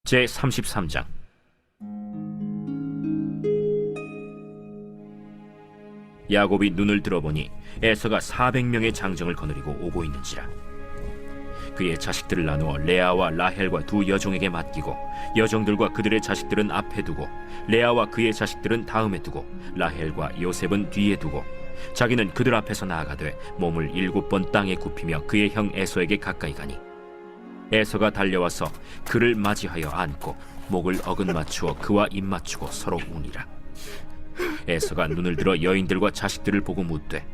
제33장. 야곱이 눈을 들어보니 에서가 400명의 장정을 거느리고 오고 있는지라. 그의 자식들을 나누어 레아와 라헬과 두 여종에게 맡기고 여종들과 그들의 자식들은 앞에 두고 레아와 그의 자식들은 다음에 두고 라헬과 요셉은 뒤에 두고 자기는 그들 앞에서 나아가되 몸을 7번 땅에 굽히며 그의 형 에서에게 가까이 가니 에서가 달려와서 그를 맞이하여 안고 목을 어긋맞추어 그와 입맞추고 서로 우니라. 에서가 눈을 들어 여인들과 자식들을 보고 묻되,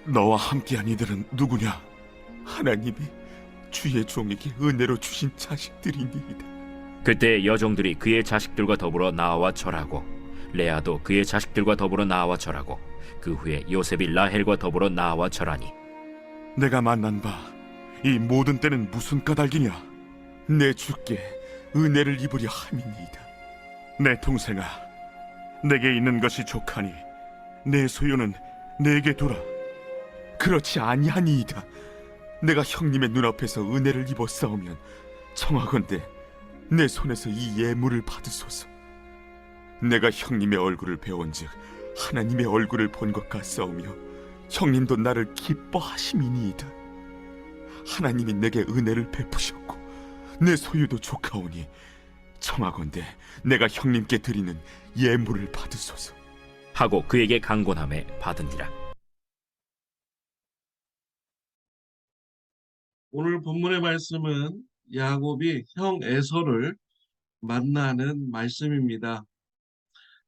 너와 함께한 이들은 누구냐? 하나님이 주의 종에게 은혜로 주신 자식들이니이다. 그때 여종들이 그의 자식들과 더불어 나와 절하고 레아도 그의 자식들과 더불어 나와 절하고 그 후에 요셉이 라헬과 더불어 나와 절하니, 내가 만난 바 이 모든 때는 무슨 까닭이냐? 내 주께 은혜를 입으려 함이니이다. 내 동생아, 내게 있는 것이 족하니 내 소유는 내게 두라. 그렇지 아니하니이다. 내가 형님의 눈앞에서 은혜를 입어 싸우면 청하건대 내 손에서 이 예물을 받으소서. 내가 형님의 얼굴을 배운즉 하나님의 얼굴을 본 것 같사오며 형님도 나를 기뻐하심이니이다. 하나님이 내게 은혜를 베푸셨고 내 소유도 족하오니 청하건대 내가 형님께 드리는 예물을 받으소서 하고 그에게 강권함에 받으니라. 오늘 본문의 말씀은 야곱이 형 에서를 만나는 말씀입니다.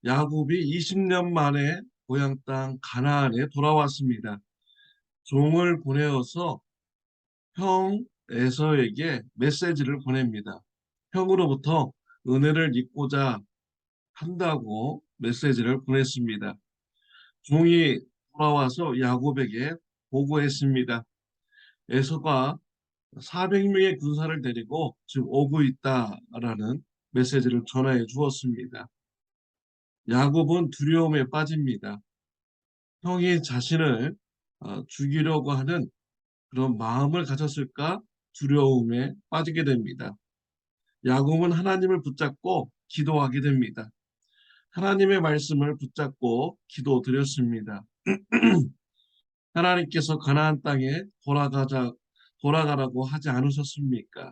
야곱이 20년 만에 고향 땅 가나안에 돌아왔습니다. 종을 보내어서 형 에서에게 메시지를 보냅니다. 형으로부터 은혜를 입고자 한다고 메시지를 보냈습니다. 종이 돌아와서 야곱에게 보고했습니다. 에서가 400명의 군사를 데리고 지금 오고 있다라는 메시지를 전해 주었습니다. 야곱은 두려움에 빠집니다. 형이 자신을 죽이려고 하는 그런 마음을 가졌을까 두려움에 빠지게 됩니다. 야곱은 하나님을 붙잡고 기도하게 됩니다. 하나님의 말씀을 붙잡고 기도드렸습니다. 하나님께서 가나안 땅에 돌아가라고 하지 않으셨습니까?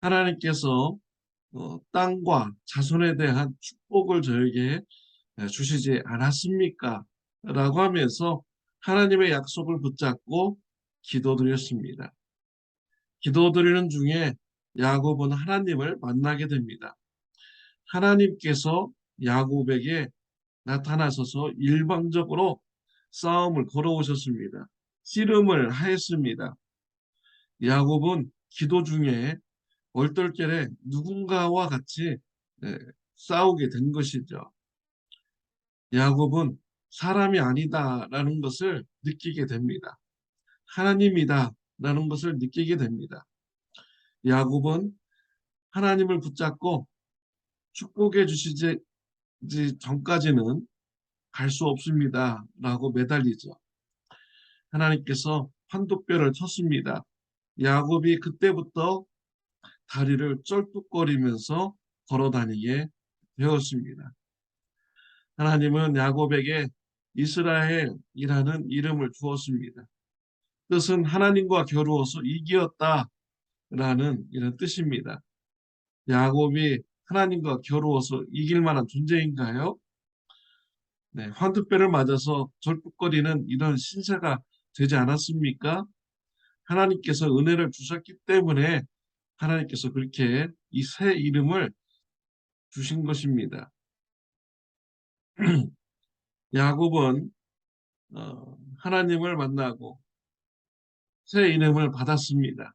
하나님께서 땅과 자손에 대한 축복을 저에게 주시지 않았습니까? 라고 하면서 하나님의 약속을 붙잡고 기도드렸습니다. 기도드리는 중에 야곱은 하나님을 만나게 됩니다. 하나님께서 야곱에게 나타나셔서 일방적으로 싸움을 걸어오셨습니다. 씨름을 하였습니다. 야곱은 기도 중에 얼떨결에 누군가와 같이 싸우게 된 것이죠. 야곱은 사람이 아니다라는 것을 느끼게 됩니다. 하나님이다라는 것을 느끼게 됩니다. 야곱은 하나님을 붙잡고 축복해 주시지 전까지는 갈 수 없습니다 라고 매달리죠. 하나님께서 환도뼈를 쳤습니다. 야곱이 그때부터 다리를 쩔뚝거리면서 걸어다니게 되었습니다. 하나님은 야곱에게 이스라엘이라는 이름을 주었습니다. 뜻은 하나님과 겨루어서 이기었다라는 이런 뜻입니다. 야곱이 하나님과 겨루어서 이길 만한 존재인가요? 네, 환두뼈를 맞아서 절뚝거리는 이런 신세가 되지 않았습니까? 하나님께서 은혜를 주셨기 때문에 하나님께서 그렇게 이 새 이름을 주신 것입니다. 야곱은 하나님을 만나고 새 이름을 받았습니다.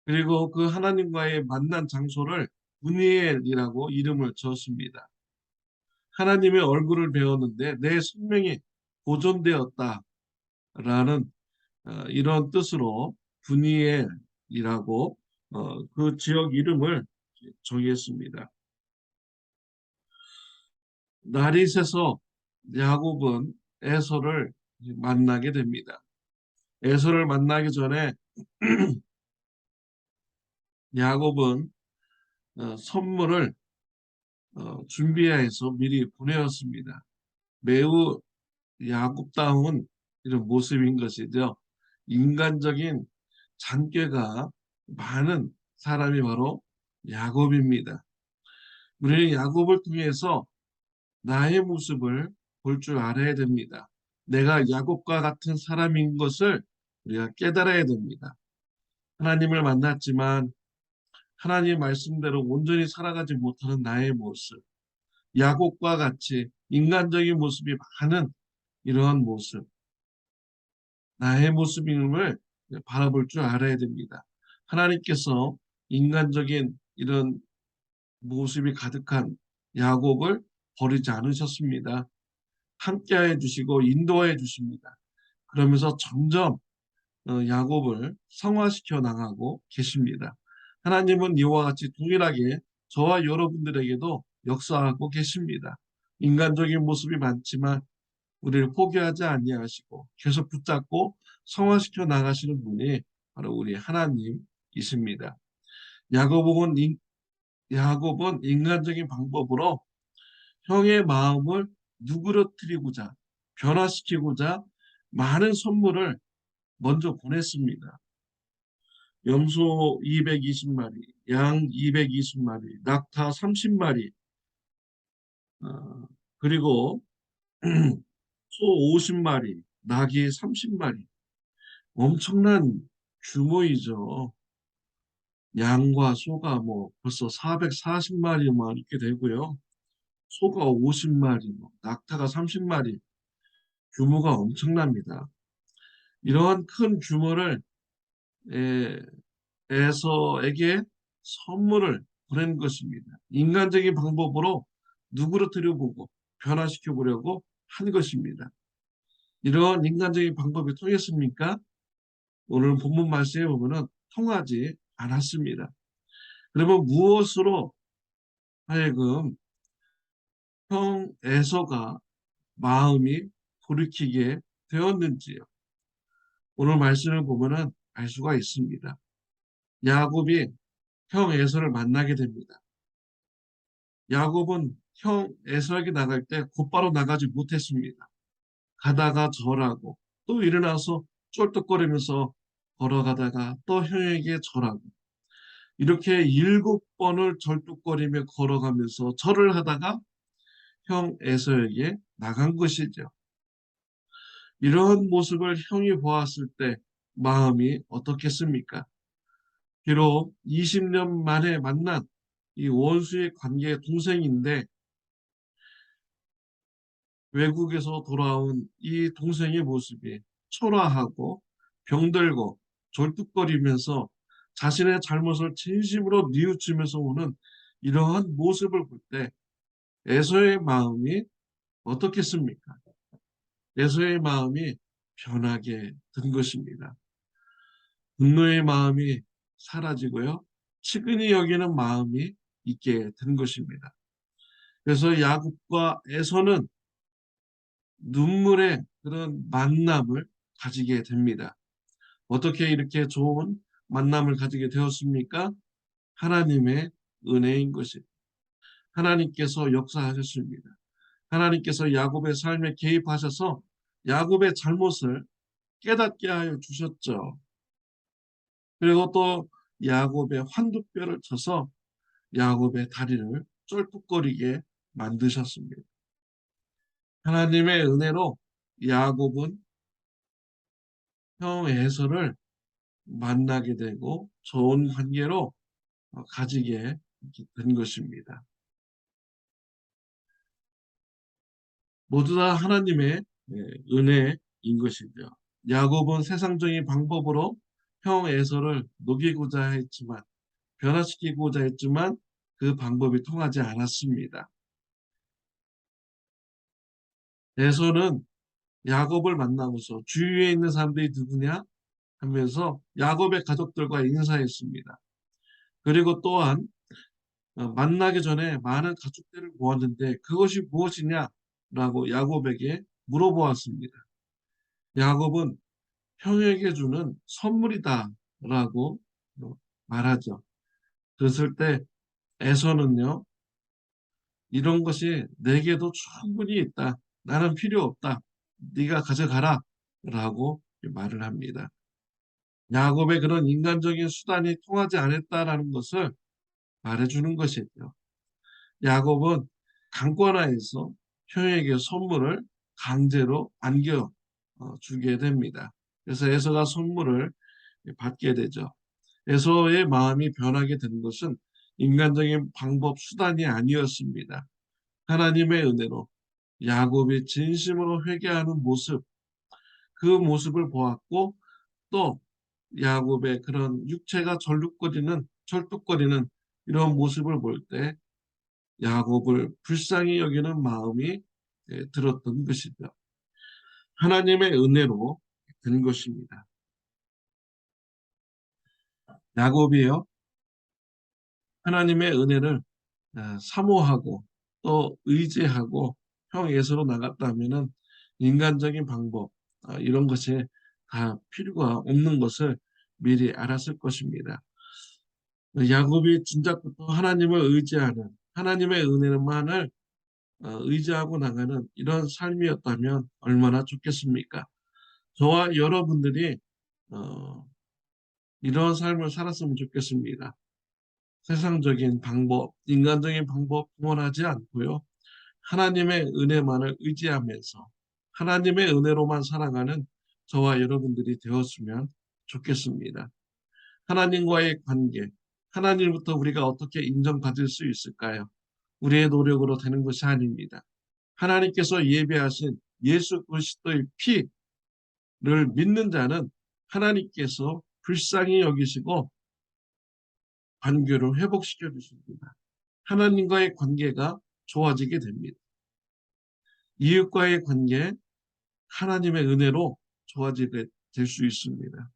그리고 그 하나님과의 만난 장소를 브니엘이라고 이름을 지었습니다. 하나님의 얼굴을 배웠는데 내 생명이 보존되었다라는 이런 뜻으로 브니엘이라고 그 지역 이름을 정했습니다. 날이 새서 야곱은 에서를 만나게 됩니다. 에서를 만나기 전에 야곱은 선물을 준비해서 미리 보내었습니다. 매우 야곱다운 이런 모습인 것이죠. 인간적인 잔꾀가 많은 사람이 바로 야곱입니다. 우리는 야곱을 통해서 나의 모습을 볼 줄 알아야 됩니다. 내가 야곱과 같은 사람인 것을 우리가 깨달아야 됩니다. 하나님을 만났지만 하나님 말씀대로 온전히 살아가지 못하는 나의 모습, 야곱과 같이 인간적인 모습이 많은 이러한 모습, 나의 모습임을 바라볼 줄 알아야 됩니다. 하나님께서 인간적인 이런 모습이 가득한 야곱을 버리지 않으셨습니다. 함께해 주시고 인도해 주십니다. 그러면서 점점 야곱을 성화시켜 나가고 계십니다. 하나님은 이와 같이 동일하게 저와 여러분들에게도 역사하고 계십니다. 인간적인 모습이 많지만 우리를 포기하지 아니하시고 계속 붙잡고 성화시켜 나가시는 분이 바로 우리 하나님이십니다. 야곱은, 야곱은 인간적인 방법으로 형의 마음을 누그러뜨리고자 변화시키고자 많은 선물을 먼저 보냈습니다. 염소 220마리, 양 220마리, 낙타 30마리, 그리고 소 50마리, 낙이 30마리. 엄청난 규모이죠. 양과 소가 뭐 벌써 440마리만 있게 되고요. 소가 50마리, 낙타가 30마리. 규모가 엄청납니다. 이러한 큰 규모를 에서에게 선물을 보낸 것입니다. 인간적인 방법으로 누구를 보고 변화시켜 보려고 한 것입니다. 이런 인간적인 방법이 통했습니까? 오늘 본문 말씀에 보면은 통하지 않았습니다. 그러면 무엇으로 하여금 형 에서가 마음이 돌이키게 되었는지요? 오늘 말씀을 보면은 알 수가 있습니다. 야곱이 형 에서를 만나게 됩니다. 야곱은 형 에서에게 나갈 때 곧바로 나가지 못했습니다. 가다가 절하고 또 일어나서 쫄뚝거리면서 걸어가다가 또 형에게 절하고 이렇게 7번을 절뚝거리며 걸어가면서 절을 하다가 형 에서에게 나간 것이죠. 이러한 모습을 형이 보았을 때 마음이 어떻겠습니까? 비록 20년 만에 만난 이 원수의 관계 동생인데 외국에서 돌아온 이 동생의 모습이 초라하고 병들고 졸뚝거리면서 자신의 잘못을 진심으로 뉘우치면서 오는 이러한 모습을 볼 때 에서의 마음이 어떻겠습니까? 에서의 마음이 변하게 된 것입니다. 분노의 마음이 사라지고요. 측은히 여기는 마음이 있게 된 것입니다. 그래서 야곱과 에서는 눈물의 그런 만남을 가지게 됩니다. 어떻게 이렇게 좋은 만남을 가지게 되었습니까? 하나님의 은혜인 것입니다. 하나님께서 역사하셨습니다. 하나님께서 야곱의 삶에 개입하셔서 야곱의 잘못을 깨닫게 하여 주셨죠. 그리고 또 야곱의 환두뼈를 쳐서 야곱의 다리를 쫄뚝거리게 만드셨습니다. 하나님의 은혜로 야곱은 형 에서를 만나게 되고 좋은 관계로 가지게 된 것입니다. 모두 다 하나님의 은혜인 것이죠. 야곱은 세상적인 방법으로 형 에서를 녹이고자 했지만 변화시키고자 했지만 그 방법이 통하지 않았습니다. 에서는 야곱을 만나고서 주위에 있는 사람들이 누구냐 하면서 야곱의 가족들과 인사했습니다. 그리고 또한 만나기 전에 많은 가축들을 모았는데 그것이 무엇이냐라고 야곱에게 물어보았습니다. 야곱은 형에게 주는 선물이다라고 말하죠. 그랬을 때 에서는요, 이런 것이 내게도 충분히 있다. 나는 필요 없다. 네가 가져가라. 라고 말을 합니다. 야곱의 그런 인간적인 수단이 통하지 않았다라는 것을 말해주는 것이죠. 야곱은 강권하에서 형에게 선물을 강제로 안겨 주게 됩니다. 그래서 에서가 선물을 받게 되죠. 에서의 마음이 변하게 된 것은 인간적인 방법 수단이 아니었습니다. 하나님의 은혜로 야곱이 진심으로 회개하는 모습, 그 모습을 보았고 또 야곱의 그런 육체가 절뚝거리는 이런 모습을 볼 때 야곱을 불쌍히 여기는 마음이 들었던 것이죠. 하나님의 은혜로 된 것입니다. 야곱이요, 하나님의 은혜를 사모하고 또 의지하고 형 에서로 나갔다면은 인간적인 방법 이런 것이 다 필요가 없는 것을 미리 알았을 것입니다. 야곱이 진작부터 하나님을 의지하는 하나님의 은혜만을 의지하고 나가는 이런 삶이었다면 얼마나 좋겠습니까? 저와 여러분들이 어, 이런 삶을 살았으면 좋겠습니다. 세상적인 방법, 인간적인 방법 원하지 않고요. 하나님의 은혜만을 의지하면서 하나님의 은혜로만 살아가는 저와 여러분들이 되었으면 좋겠습니다. 하나님과의 관계, 하나님부터 우리가 어떻게 인정받을 수 있을까요? 우리의 노력으로 되는 것이 아닙니다. 하나님께서 예배하신 예수 그리스도의 피를 믿는 자는 하나님께서 불쌍히 여기시고 관계를 회복시켜 주십니다. 하나님과의 관계가 좋아지게 됩니다. 이웃과의 관계, 하나님의 은혜로 좋아지게 될 수 있습니다.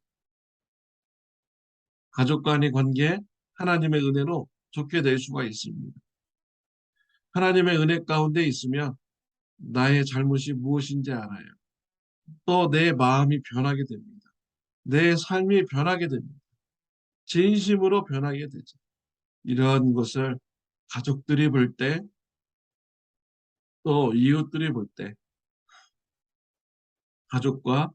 가족 간의 관계, 하나님의 은혜로 좋게 될 수가 있습니다. 하나님의 은혜 가운데 있으면 나의 잘못이 무엇인지 알아요. 또 내 마음이 변하게 됩니다. 내 삶이 변하게 됩니다. 진심으로 변하게 되죠. 이러한 것을 가족들이 볼 때, 또 이웃들이 볼 때, 가족과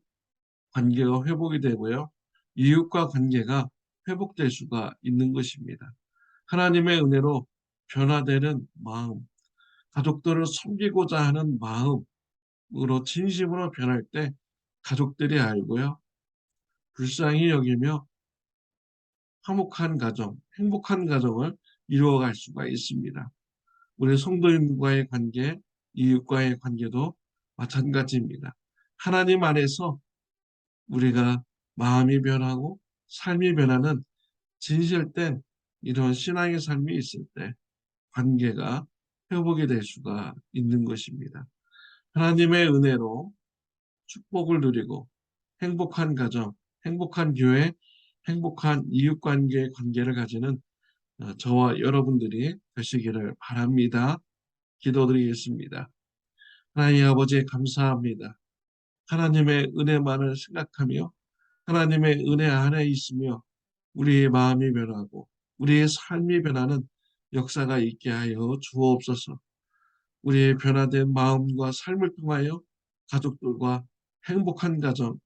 관계가 회복이 되고요. 이웃과 관계가 회복될 수가 있는 것입니다. 하나님의 은혜로 변화되는 마음, 가족들을 섬기고자 하는 마음으로 진심으로 변할 때 가족들이 알고요. 불쌍히 여기며 화목한 가정, 행복한 가정을 이루어갈 수가 있습니다. 우리 성도님과의 관계, 이웃과의 관계도 마찬가지입니다. 하나님 안에서 우리가 마음이 변하고 삶이 변하는 진실된 이런 신앙의 삶이 있을 때 관계가 회복이 될 수가 있는 것입니다. 하나님의 은혜로 축복을 누리고 행복한 가정, 행복한 교회, 행복한 이웃관계의 관계를 가지는 저와 여러분들이 되시기를 바랍니다. 기도드리겠습니다. 하나님 아버지 감사합니다. 하나님의 은혜만을 생각하며 하나님의 은혜 안에 있으며 우리의 마음이 변하고 우리의 삶이 변하는 역사가 있게 하여 주옵소서. 우리의 변화된 마음과 삶을 통하여 가족들과 행복한 가정,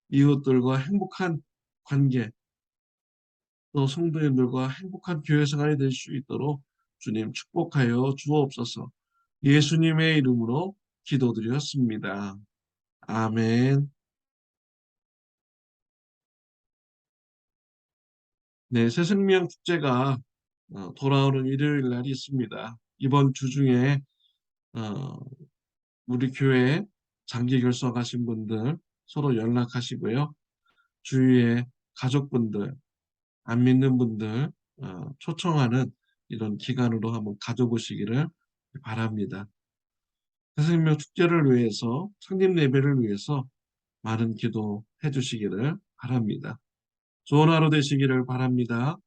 이웃들과 행복한 관계, 또 성도님들과 행복한 교회 생활이 될 수 있도록 주님 축복하여 주옵소서. 예수님의 이름으로 기도드렸습니다. 아멘. 네, 새생명 축제가 돌아오는 일요일 날이 있습니다. 이번 주 중에 어, 우리 교회 장기 결석하신 분들 서로 연락하시고요. 주위에 가족분들, 안 믿는 분들 초청하는 이런 기간으로 한번 가져보시기를 바랍니다. 새생명 축제를 위해서, 창립 예배를 위해서 많은 기도해 주시기를 바랍니다. 좋은 하루 되시기를 바랍니다.